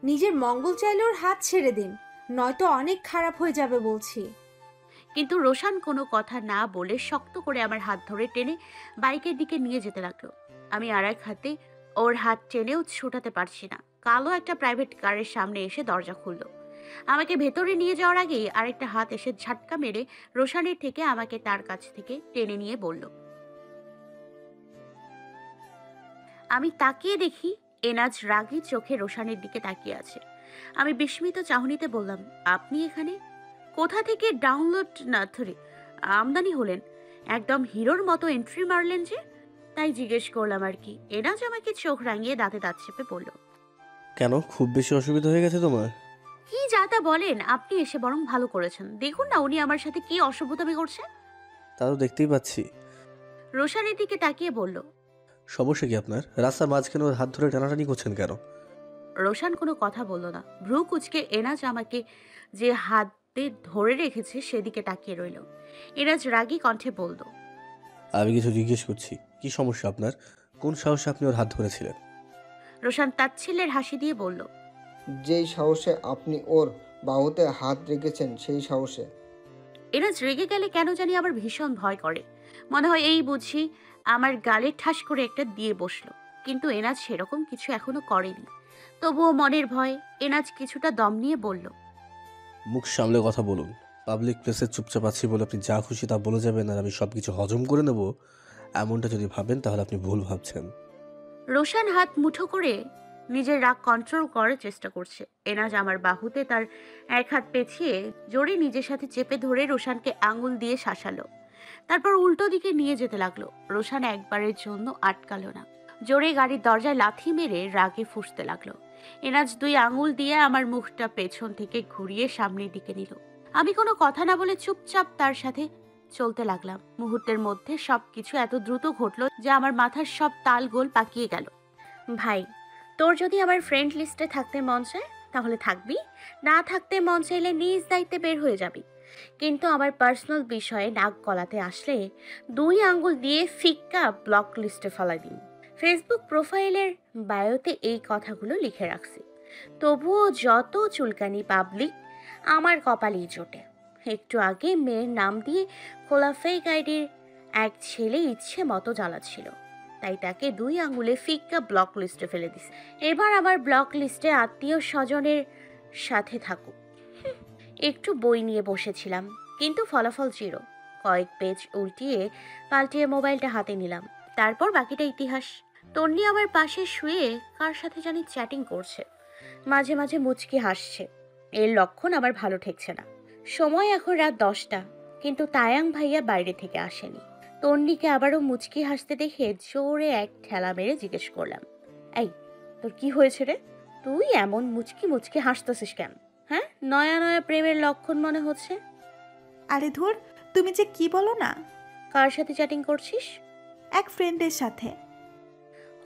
নিজের মঙ্গল চাইলে ওর হাত ছেড়ে দিন, নয়তো অনেক খারাপ হয়ে যাবে বলছি। কিন্তু রোশান কোনো কথা না বলে শক্ত করে আমার হাত ধরে টেনে বাইকের দিকে নিয়ে যেতে লাগলো। আমি আর এক হাতে ওর হাত টেনেও ছোটাতে পারছি না। কালো একটা প্রাইভেট কারের সামনে এসে দরজা খুললো। আমাকে ভেতরে নিয়ে যাওয়ার আগেই আরেকটা হাত এসে ঝাটকা মেরে রোশানের থেকে আমাকে তার কাছ থেকে টেনে নিয়ে বলল। আমি তাকিয়ে দেখি এনাজ রাগী চোখে রোশানের দিকে তাকিয়ে আছে। আমি বিস্মিত চাহনিতে বললাম, আপনি এখানে? কোথা থেকে ডাউনলোড না ধরে আমদানি হলেন? একদম হিরোর মতো এন্ট্রি মারলেন যে। তাই জিজ্ঞেস করলাম আর কি। এনাজ আমাকে চোখ রাঙিয়ে দাঁতে দাঁত চেপে বলল, কেন, খুব বেশি অসুবিধা হয়ে গেছে তোমার? কি যা তা বলেন, আপনি এসে বরং ভালো করেছেন। দেখুন না উনি আমার সাথে কি অসভ্যতামি করছে। তা তো দেখতেই পাচ্ছি। রোশানের দিকে তাকিয়ে বলল। সমস্যা কি আপনার? রাস্তার মাঝখানে ওর হাত ধরে টানাটানি করছেন কেন? রোশান কোনো কথা বলল না। ভ্রু কুচকে এনাজ আমাকে যে হাতে ধরে রেখেছে সেদিকে তাকিয়ে রইল। এনাজ রাগী কণ্ঠে বলল, আমি কিছু জিজ্ঞেস করছি, কি সমস্যা আপনার? কোন সাহসে আপনি ওর হাত ধরেছিলেন? রোশান তাচ্ছিল্যের হাসি দিয়ে বলল, যেই সাহসে আপনি ওর বাহুতে হাত রেখেছেন সেই সাহসে। এনাজ রেগে গেলে কেন জানি আবার ভীষণ ভয় করে। মনে হয় এই বুঝি আমার গালে ঠাস করে একটা দিয়ে বসলো। কিন্তু এনাজ সেরকম কিছু এখনো করেনি। তবুও মনের ভয়। এনাজ কিছুটা দম নিয়ে বলল, মুখ সামলে কথা বলুন। পাবলিক প্লেসে চুপচাপ আছি বলে আপনি যা খুশি তা বলে যাবেন আর আমি সব কিছু হজম করে নেব, এমনটা যদি ভাবেন তাহলে আপনি ভুল ভাবছেন। রোশান হাত মুঠো করে নিজের রাগ কন্ট্রোল করার চেষ্টা করছে। এনাজ আমার বাহুতে তার এক হাত পেঁচিয়ে জোরে নিজের সাথে চেপে ধরে রোশানকে আঙুল দিয়ে শাসালো। তারপর উল্টো দিকে নিয়ে যেতে লাগলো। রোশান একবারের জন্য আটকালো না। জোরে গাড়ির দরজায় লাথি মেরে রাগে ফুঁসতে লাগলো। এনাজ দুই আঙুল দিয়ে আমার মুখটা পেছন থেকে ঘুরিয়ে সামনের দিকে নিল। আমি কোনো কথা না বলে চুপচাপ তার সাথে চলতে লাগলাম। মুহূর্তের মধ্যে সবকিছু এত দ্রুত ঘটলো যে আমার মাথার সব তাল গোল পাকিয়ে গেল। ভাই, তোর যদি আমার ফ্রেন্ড লিস্টে থাকতে মন চায় তাহলে থাকবি, না থাকতে মন চাইলে নিজ দায়িত্বে বের হয়ে যাবি। কিন্তু আমার পার্সোনাল বিষয়ে নাক গলাতে আসলে দুই আঙ্গুল দিয়ে ফিক্কা ব্লক লিস্টে ফেলাই দিন। ফেসবুক প্রোফাইলের বায়োতে এই কথাগুলো লিখে রাখছি। তবুও যত চুলকানি পাবলিক, আমার কপালেই জোটে। একটু আগে মেয়ের নাম দিয়ে খোলা ফেক আইডির এক ছেলে ইচ্ছে মতো জ্বালাচ্ছিল, তাই তাকে দুই আঙ্গুলে ফিক্কা ব্লক লিস্টে ফেলে দিছে। এবার আমার ব্লক লিস্টে আত্মীয় স্বজনের সাথে থাকুক। একটু বই নিয়ে বসেছিলাম, কিন্তু ফলাফল জিরো। কয়েক পেজ উল্টিয়ে পাল্টিয়ে মোবাইলটা হাতে নিলাম। তারপর বাকিটা ইতিহাস। তন্নি আমার পাশে শুয়ে কার সাথে জানি চ্যাটিং করছে। মাঝে মাঝে মুচকি হাসছে। এর লক্ষণ আমার ভালো ঠেকছে না। সময় এখন রাত 10টা, কিন্তু তায়াং ভাইয়া বাইরে থেকে আসেনি। তন্নিকে আবারও মুচকি হাসতে দেখে জোরে এক ঠেলা মেরে জিজ্ঞেস করলাম, এই, তোর কি হয়েছে রে? তুই এমন মুচকি মুচকি হাসতেছিস কেন? হ্যাঁ, নয়া নয়া প্রেমের লক্ষণ মনে হচ্ছে। আরে ধুর, তুমি যে কি বলো না। কার সাথে চ্যাটিং করছিস? এক ফ্রেন্ডের সাথে।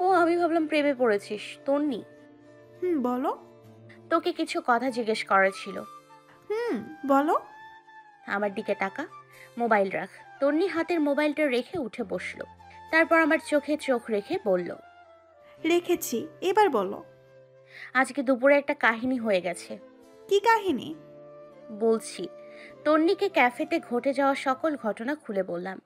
ও, আমি ভাবলাম প্রেমে পড়েছিস। তন্নি, বলো। তোকে কিছু কথা জিজ্ঞেস করার ছিল। বলো। আমার দিকে তাকা, মোবাইল রাখ। তন্নি হাতের মোবাইলটা রেখে উঠে বসলো। তারপর আমার চোখে চোখ রেখে বলল, রেখেছি, এবার বলো। আজকে দুপুরে একটা কাহিনী হয়ে গেছে। কি কাহিনী? বলছি। তন্নিকে ক্যাফেতে ঘটে যাওয়া সকল ঘটনা খুলে বললাম।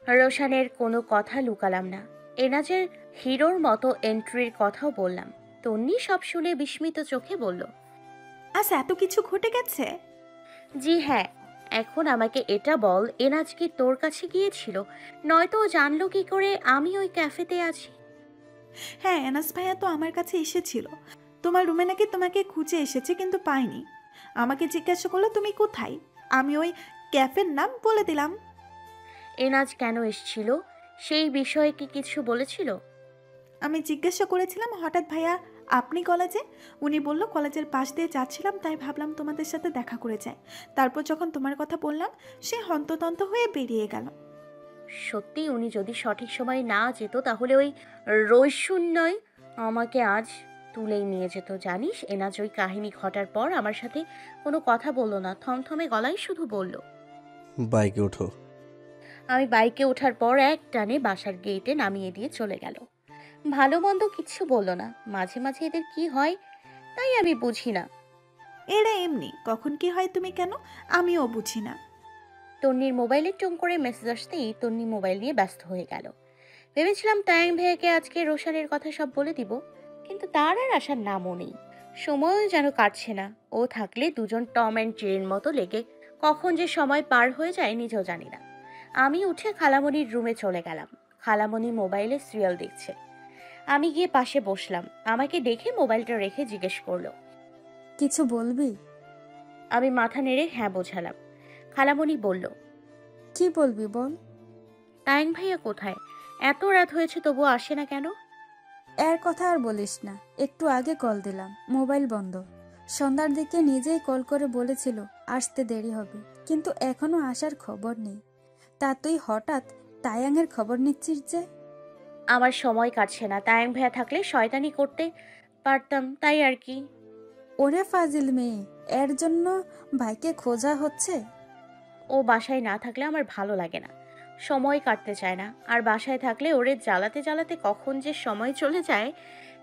রোশানের কোনো কথা লুকালাম না। এনাজের হিরোর মতো এন্ট্রির কথাও বললাম। তন্নি সব শুনে বিস্মিত চোখে বলল, আচ্ছা, এত কিছু ঘটে গেছে? জি হ্যাঁ। এখন আমাকে এটা বল, এনাজ কি তোর কাছে গিয়েছিল? নয়তো ও জানলো কি করে আমি ওই ক্যাফেতে আছি? হ্যাঁ, এনাস ভাইয়া তো আমার কাছে এসেছিল। তোমার রুমে নাকি তোমাকে খুঁজে এসেছে, কিন্তু পাইনি। আমাকে জিজ্ঞাসা করলো তুমি কোথায়। আমি ওই ক্যাফের নাম বলে দিলাম। এনাজ কেন এসেছিল সেই বিষয়ে কি কিছু বলেছিল? আমি জিজ্ঞাসা করেছিলাম, হঠাৎ ভাইয়া আপনি কলেজে? উনি বলল কলেজের পাশ দিয়ে যাচ্ছিলাম, তাই ভাবলাম তোমাদের সাথে দেখা করে যাই। তারপর যখন তোমার কথা বললাম, সে হন্ততন্ত হয়ে বেরিয়ে গেল। সত্যি উনি যদি সঠিক সময় না যেত তাহলে ওই রৈশূন্যই আমাকে আজ তুলেই নিয়ে যেত। জানিস, এনাজ ওই কাহিনী ঘটার পর আমার সাথে কোনো কথা বললো না। থমথমে গলায় শুধু বলল, বাইকে ওঠো। আমি বাইকে ওঠার পর এক টানে বাসার গেটে নামিয়ে দিয়ে চলে গেল। ভালো মন্দ কিচ্ছু বললো না। মাঝে মাঝে এদের কি হয় তাই আমি বুঝি না। এরা এমনি, কখন কি হয় তুমি কেন, আমিও বুঝি না। তন্নির মোবাইলে টুং করে মেসেজ আসতেই তন্নি মোবাইল নিয়ে ব্যস্ত হয়ে গেল। ভেবেছিলাম তায়াং ভাইয়াকে আজকে রোশানের কথা সব বলে দিব, কিন্তু তার আর আসার নামও নেই। সময়ও যেন কাটছে না। ও থাকলে দুজন টম অ্যান্ড জেরির মতো লেগে কখন যে সময় পার হয়ে যায় নিজেও জানি না। আমি উঠে খালামণির রুমে চলে গেলাম। খালামণি মোবাইলে সিরিয়াল দেখছে। আমি গিয়ে পাশে বসলাম। আমাকে দেখে মোবাইলটা রেখে জিজ্ঞেস করলো, কিছু বলবি? আমি মাথা নেড়ে হ্যাঁ বোঝালাম। খালামণি বলল, কি বলবি বল। তায়াং ভাইয়া কোথায়? এত রাত হয়েছে তবুও আসে না কেন? এর কথা আর বলিস না, একটু আগে কল দিলাম, মোবাইল বন্ধ। সন্ধ্যার দিকে নিজেই কল করে বলেছিল আসতে দেরি হবে, কিন্তু এখনো আসার খবর নেই। তা তুই হঠাৎ তায়াংয়ের খবর নিচ্ছিস যে? আমার সময় কাটছে না। তায়াং ভাইয়া থাকলে শয়তানি করতে পারতাম, তাই আর কি। ওরে ফাজিল মেয়ে, এর জন্য ভাইকে খোঁজা হচ্ছে? ও বাসায় না থাকলে আমার ভালো লাগে না, সময় কাটতে চায় না। আর বাসায় থাকলে ওরে জ্বালাতে জ্বালাতে কখন যে সময় চলে যায়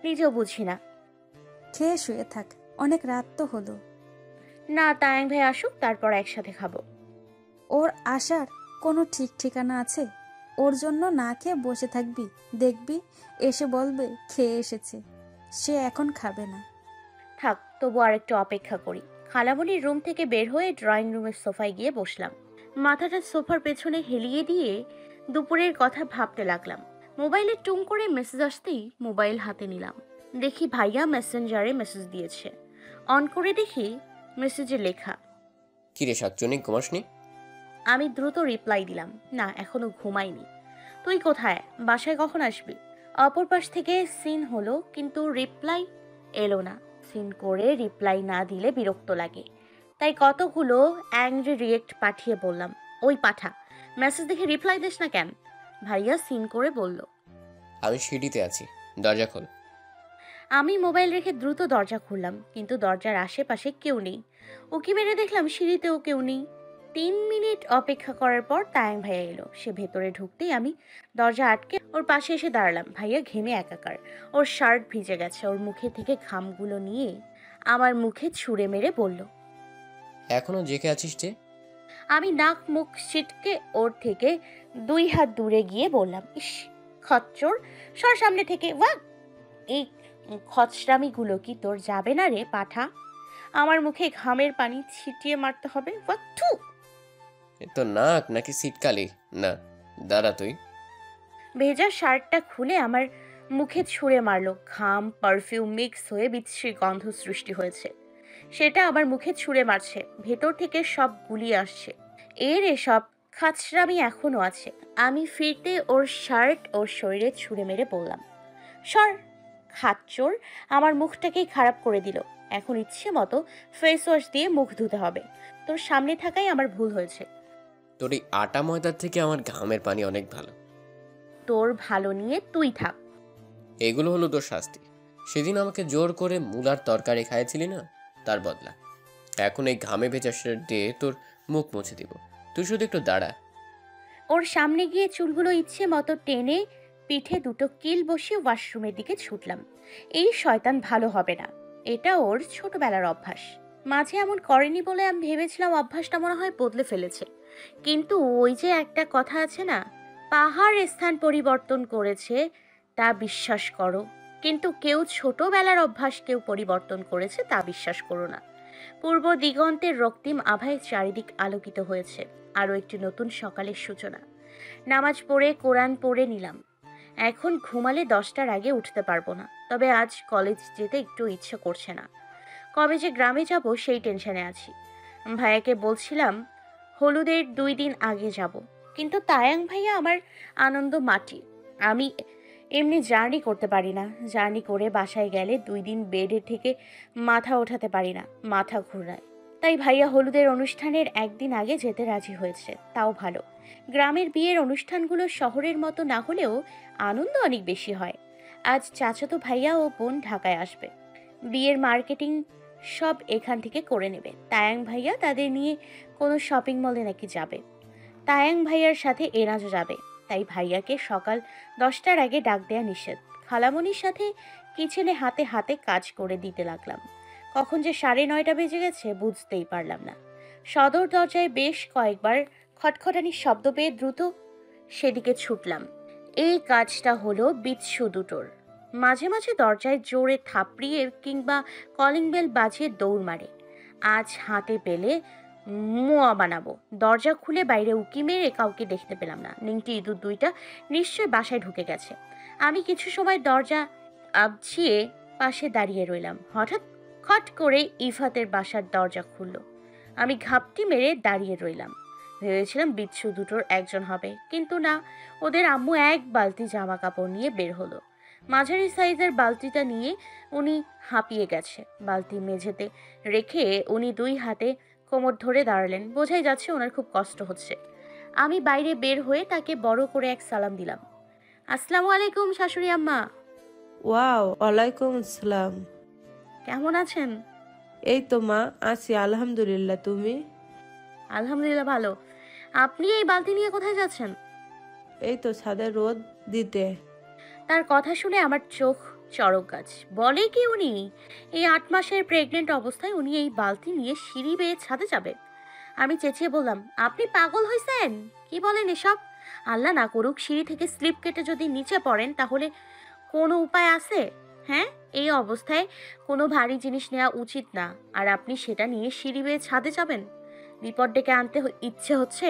নিজেও বুঝি না। খেয়ে শুয়ে থাক, অনেক রাত তো হলো। না, তায়াং ভাই আসুক, তারপর একসাথে খাবো। ওর আসার কোনো ঠিক ঠিকানা আছে? ওর জন্য না খেয়ে বসে থাকবি, দেখবি এসে বলবে খেয়ে এসেছে। সে এখন খাবে না। থাক, তবু আর একটু অপেক্ষা করি। খালামণির রুম থেকে বের হয়ে ড্রয়িং রুমের সোফায় গিয়ে বসলাম। মাথাটা সোফার পেছনে হেলিয়ে দিয়ে দুপুরের কথা ভাবতে লাগলাম। মোবাইলে টুং করে মেসেজ আসতেই মোবাইল হাতে নিলাম। দেখি ভাইয়া মেসেঞ্জারে মেসেজ দিয়েছে। অন করে দেখি মেসেজে লেখা, কিরে শাকচুনি, ঘুমাসনি? আমি দ্রুত রিপ্লাই দিলাম, না এখনো ঘুমাইনি। তুই কোথায়? বাসায় কখন আসবি? অপর পাশ থেকে সিন হলো, কিন্তু রিপ্লাই এলো না। সিন করে রিপ্লাই না দিলে বিরক্ত লাগে, তাই কতগুলো অ্যাংরি রিয়েক্ট পাঠিয়ে বললাম, ওই পাঠা, মেসেজ দেখে রিপ্লাই দিস না কেন? ভাইয়া সিন করে বলল, আমি সিঁড়িতে আছি, দরজা খোল। আমি মোবাইল রেখে দ্রুত দরজা খুললাম, কিন্তু দরজার আশেপাশে কেউ নেই। উকি মেরে দেখলাম সিঁড়িতেও কেউ নেই। 3 মিনিট অপেক্ষা করার পর তায়াং ভাইয়া এলো। সে ভেতরে ঢুকতেই আমি দরজা আটকে ওর পাশে এসে দাঁড়ালাম। ভাইয়া ঘেমে একাকার, ওর শার্ট ভিজে গেছে। ওর মুখে থেকে ঘামগুলো নিয়ে আমার মুখে ছুঁড়ে মেরে বলল, এখনো জেগে আছিস যে? আমি নাক মুখ ছিটকে ওর থেকে 2 হাত দূরে গিয়ে বললাম, ইস খচ্চর, সর সামনে থেকে। ওয়াক, এই খচরামিগুলো কি তোর যাবে না রে পাঠা? আমার মুখে ঘামের পানি ছিটিয়ে মারতে হবে? ওয়াক, থু। এ তো নাক নাকি সিটকালি? না, দাঁড়া তুই। ভেজা শার্টটা খুলে আমার মুখে ছুঁড়ে মারলো। ঘাম পারফিউম মিক্স হয়ে বিশ্রী গন্ধ সৃষ্টি হয়েছে। সেটা আমার মুখে ছুঁড়ে মারছে, ভেতর থেকে সব গুলিয়ে আসছে। এর এসব খাচরামি এখনো আছে। আমি ফিরতে ওর শার্ট ওর শরীরে ছুঁড়ে মেরে বললাম, সর খাচ্চোর, আমার মুখটাকেই খারাপ করে দিল। এখন ইচ্ছে মতো ফেস ওয়াশ দিয়ে মুখ ধুতে হবে। তোর সামনে থাকাই আমার ভুল হয়েছে। তোর এই আটা ময়দার থেকে আমার ঘামের পানি অনেক ভালো। তোর ভালো নিয়ে তুই থাক। এগুলো হলো তোর শাস্তি। সেদিন আমাকে জোর করে মূলার তরকারি খাইয়েছিলি না, তার বদলা। এখন এই ঘামে ভেজা শার্ট দিয়ে তোর মুখ মুছে দিব। তুই শুধু একটু দাঁড়া। ওর সামনে গিয়ে চুলগুলো ইচ্ছে মতো টেনে পিঠে দুটো কিল বসিয়ে ওয়াশরুমের দিকে ছুটলাম। এই শয়তান ভালো হবে না, এটা ওর ছোটবেলার অভ্যাস। মাঝে এমন করেনি বলে আমি ভেবেছিলাম অভ্যাসটা মনে হয় বদলে ফেলেছে। কিন্তু ওই যে একটা কথা আছে না, পাহাড় স্থান পরিবর্তন করেছে তা বিশ্বাস করো, কিন্তু কেউ ছোটবেলার অভ্যাস কেউ পরিবর্তন করেছে তা বিশ্বাস করো না। পূর্ব দিগন্তের রক্তিম আভায় চারিদিক আলোকিত হয়েছে। আরও একটি নতুন সকালের সূচনা। নামাজ পড়ে কোরআন পড়ে নিলাম। এখন ঘুমালে 10টার আগে উঠতে পারবো না। তবে আজ কলেজ যেতে একটু ইচ্ছে করছে না। কবে যে গ্রামে যাব সেই টেনশনে আছি। ভাইয়াকে বলছিলাম হলুদের 2 দিন আগে যাব, কিন্তু তায়াং ভাইয়া আমার আনন্দ মাটি। আমি এমনি জার্নি করতে পারি না। জার্নি করে বাসায় গেলে 2 দিন বেডে থেকে মাথা ওঠাতে পারি না, মাথা ঘুরায়। তাই ভাইয়া হলুদের অনুষ্ঠানের 1 দিন আগে যেতে রাজি হয়েছে, তাও ভালো। গ্রামের বিয়ের অনুষ্ঠানগুলো শহরের মতো না হলেও আনন্দ অনেক বেশি হয়। আজ চাচাতো ভাইয়া ও বোন ঢাকায় আসবে। বিয়ের মার্কেটিং সব এখান থেকে করে নেবে। তায়াং ভাইয়া তাদের নিয়ে কোনো শপিং মলে নাকি যাবে। তায়াং ভাইয়ার সাথে এনাজও যাবে। তাই ভাইয়াকে সকাল 10টার আগে ডাক দেয়া নিষেধ। খালামণির সাথে কিচেনে হাতে হাতে কাজ করে দিতে লাগলাম। কখন যে 9:30 বেজে গেছে বুঝতেই পারলাম না। সদর দরজায় বেশ কয়েকবার খটখটানির শব্দ পেয়ে দ্রুত সেদিকে ছুটলাম। এই কাজটা হলো বিচ্ছু দুটোর। মাঝে মাঝে দরজায় জোরে থাপড়িয়ে কিংবা কলিং বেল বাজিয়ে দৌড় মারে। আজ হাতে পেলে মোয়া বানাবো। দরজা খুলে বাইরে উকি মেরে কাউকে দেখতে পেলাম না। নিংটি ইঁদুর দুইটা নিশ্চয় বাসায় ঢুকে গেছে। আমি কিছু সময় দরজা আবছিয়ে পাশে দাঁড়িয়ে রইলাম। হঠাৎ খট করে ইফাতের বাসার দরজা খুলল। আমি ঘাপটি মেরে দাঁড়িয়ে রইলাম। ভেবেছিলাম বিচ্ছু দুটোর একজন হবে, কিন্তু না, ওদের আম্মু এক বালতি জামা কাপড় নিয়ে বের হলো। মাঝারি সাইজের বালতিটা নিয়ে উনি হাঁপিয়ে গেছে। বালতি মেঝেতে রেখে উনি দুই হাতে কোমর ধরে দাঁড়ালেন। বোঝাই যাচ্ছে ওনার খুব কষ্ট হচ্ছে। আমি বাইরে বের হয়ে তাকে বড় করে এক সালাম দিলাম। আসসালামু আলাইকুম শাশুড়ি আম্মা। ওয়াও, ওয়ালাইকুম আসসালাম। কেমন আছেন? এই তো মা, আছি আলহামদুলিল্লাহ। তুমি? আলহামদুলিল্লাহ ভালো। আপনি এই বালতি নিয়ে কোথায় যাচ্ছেন? এই তো ছাদে রোদ দিতে। তার কথা শুনে আমার চোখ চড়ক গাছ। বলে কি উনি এই 8 মাসের প্রেগনেন্ট অবস্থায় উনি এই বালতি নিয়ে সিঁড়ি বেয়ে ছাদে যাবে? আমি চেঁচিয়ে বললাম, আপনি পাগল হয়েছেন? কি বলেন এসব? আল্লাহ না করুক সিঁড়ি থেকে স্লিপ কেটে যদি নিচে পড়েন তাহলে কোনো উপায় আছে? হ্যাঁ, এই অবস্থায় কোনো ভারী জিনিস নেওয়া উচিত না। আর আপনি সেটা নিয়ে সিঁড়ি বেয়ে ছাদে যাবেন? বিপদ ডেকে আনতে ইচ্ছে হচ্ছে?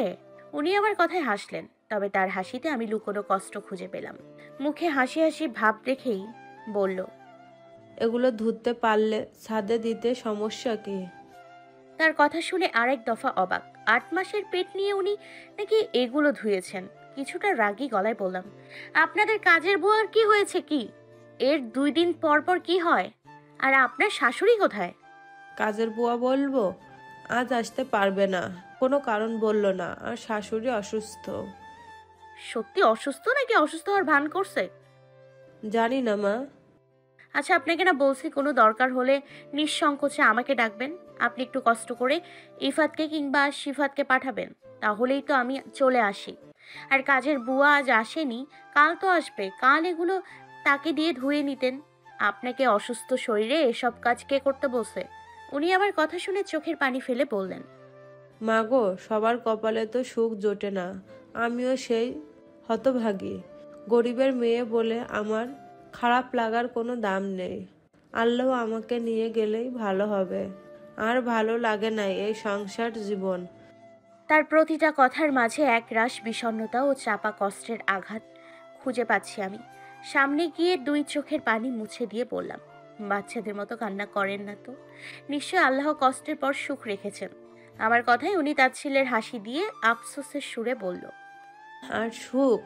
উনি আমার কথায় হাসলেন, তবে তার হাসিতে আমি লুকোনো কষ্ট খুঁজে পেলাম। মুখে হাসি হাসি ভাব দেখেই বলল, এগুলো ধুতে পারলে ছাদে দিতে সমস্যা কি? তার কথা শুনে আরেক দফা অবাক। 8 মাসের পেট নিয়ে উনি নাকি এগুলো ধুয়েছেন। কিছুটা রাগী গলায় বললাম, আপনাদের কাজের বুয়ার কি হয়েছে কি? এর 2 দিন পর পর কি হয়? আর আপনার শাশুড়ি কোথায়? কাজের বুয়া বলবো আজ আসতে পারবে না, কোনো কারণ বললো না। আর শাশুড়ি অসুস্থ। সত্যি অসুস্থ নাকি অসুস্থ হওয়ার ভান করছে? জানি না মা। আচ্ছা, আপনাকে না বলছি কোনো দরকার হলে নিঃসংকোচে আমাকে ডাকবেন। আপনি একটু কষ্ট করে ইফাতকে কিংবা শিফাতকে পাঠাবেন, তাহলেই তো আমি চলে আসি। আর কাজের বুয়া আজ আসেনি, কাল তো আসবে। কাল এগুলো তাকে দিয়ে ধুয়ে নিতেন। আপনাকে অসুস্থ শরীরে এসব কাজ কে করতে বলছে? উনি আমার কথা শুনে চোখের পানি ফেলে বললেন, মা গো, সবার কপালে তো সুখ জোটে না। আমিও সেই হতভাগী গরিবের মেয়ে বলে আমার খারাপ লাগার কোনো দাম নেই। আল্লাহ আমাকে নিয়ে গেলেই ভালো হবে। আর ভালো লাগে না এই সংসার জীবন। তার প্রতিটা কথার মাঝে এক রাশ বিষণ্ণতা ও চাপা কষ্টের আঘাত খুঁজে পাচ্ছি আমি। সামনে গিয়ে 2 চোখের পানি মুছে দিয়ে বললাম, বাচ্চাদের মতো কান্না করেন না তো। নিশ্চয় আল্লাহ কষ্টের পর সুখ রেখেছেন। আমার কথায় উনি তাচ্ছিল্যের হাসি দিয়ে আফসোসের সুরে বলল, আর সুখ?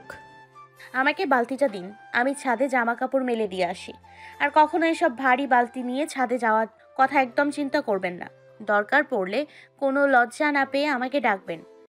আমাকে বালতিটা দিন, আমি ছাদে জামা কাপড় মেলে দিয়ে আসি। আর কখনো এসব ভারী বালতি নিয়ে ছাদে যাওয়ার কথা একদম চিন্তা করবেন না। দরকার পড়লে কোনো লজ্জা না পেয়ে আমাকে ডাকবেন।